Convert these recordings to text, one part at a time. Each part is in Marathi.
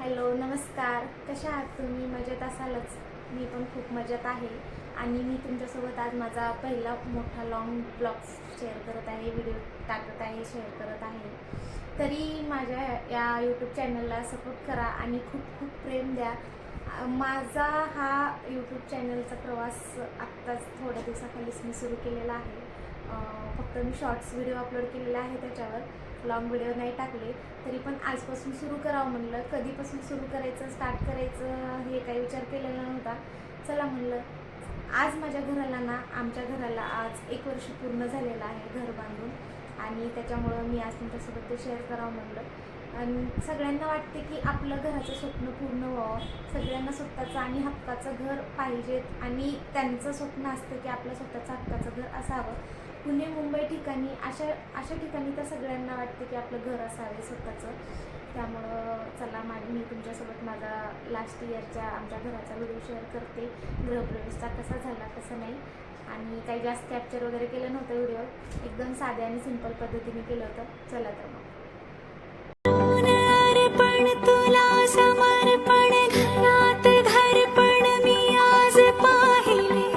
हॅलो नमस्कार, कशा आहात तुम्ही? मजेत असालच. मी पण खूप मजेत आहे आणि मी तुमच्यासोबत आज माझा पहिला मोठा लॉंग ब्लॉग शेअर करत आहे, व्हिडिओ टाकत आहे, शेअर करत आहे. तरी माझ्या या यूट्यूब चॅनलला सपोर्ट करा आणि खूप खूप प्रेम द्या. माझा हा यूट्यूब चॅनलचा प्रवास आत्ताच थोड्या दिवसाखालीच मी सुरू केलेला आहे. फक्त मी शॉर्ट्स व्हिडिओ अपलोड केलेला आहे, त्याच्यावर लॉंग व्हिडिओ नाही टाकले. तरी पण आजपासून सुरू करावं म्हणलं. कधीपासून सुरू करायचं, स्टार्ट करायचं हे काही विचार केलेला नव्हता. चला म्हणलं, आज माझ्या घराला ना, आमच्या घराला आज 1 वर्ष पूर्ण झालेलं आहे घर बांधून, आणि त्याच्यामुळं मी आज तुमच्यासोबत ते शेअर करावं म्हणलं. आणि सगळ्यांना वाटते की आपलं घराचं स्वप्न पूर्ण व्हावं. सगळ्यांना स्वतःचं आणि हक्काचं घर पाहिजेत, आणि त्यांचं स्वप्न असतं की आपलं स्वतःचं हक्काचं घर असावं. पुणे मुंबई ठिकाणी अशा ठिकाणी तर सगळ्यांना वाटते की आपलं घर असावे स्वतःचं. त्यामुळं चला, मी तुमच्यासोबत माझा लास्ट इयरच्या आमच्या घराचा व्हिडिओ शेअर करते. गृहप्रवेशचा कसा झाला कसं नाही, आणि काही जास्त कॅप्चर वगैरे केलं नव्हतं व्हिडिओ, एकदम साध्या आणि सिंपल पद्धतीने केलं होतं. चला तर मग. तुला समर्पण घरात घरपण मी आज पाहिले,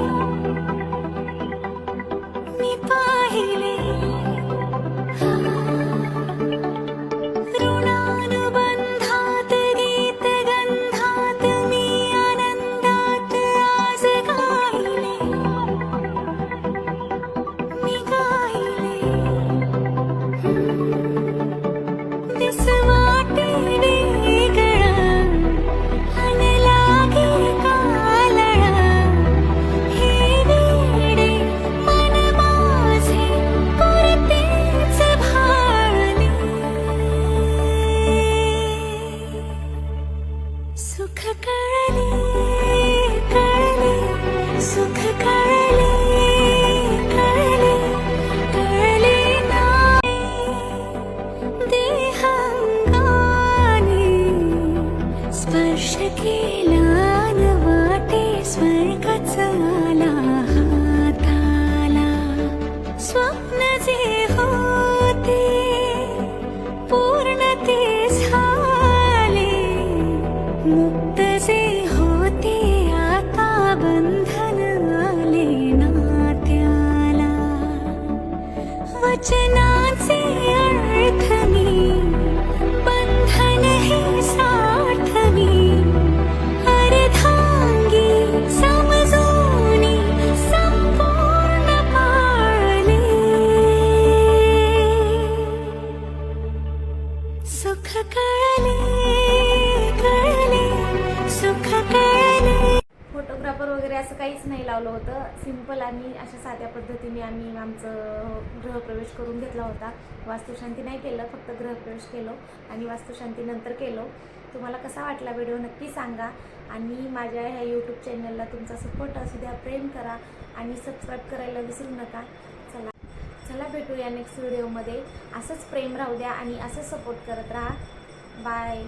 मी पाहिले. ऋणानुबंधात गीत गंधात मी आनंदात आज गाहिले, मी गाहिले. दिसवाटे सुख कळले कळले, सुख कळले कळले, कळले नाही देहांगाने. स्पर्श केला न वाटे स्वर्गच आला हाताला. स्वप्न जे होते पूर्ण ते झाले, मुक्त जे होते आता बंधन आले नात्याला. वचनाचे अर्थ मी, बंधन हे सार्थ मी, अर्धांगी समजूनी संपूर्ण पाळले. सुख कळले कळले, सुख कळले. फोटोग्राफर वगैरे असं काहीच नाही लावलं होतं. सिंपल आणि अशा साध्या पद्धतीने आम्ही आमचं गृहप्रवेश करून घेतला होता. वास्तुशांती नाही केलं, फक्त गृहप्रवेश केलो आणि वास्तुशांती नंतर केलो. तुम्हाला कसा वाटला व्हिडिओ नक्की सांगा, आणि माझ्या ह्या यूट्यूब चॅनलला तुमचा सपोर्ट असू द्या, प्रेम करा आणि सबस्क्राईब करायला विसरू नका. चला भेटूया नेक्स्ट व्हिडिओमध्ये. असंच प्रेम राहू द्या आणि असंच सपोर्ट करत राहा. बाय.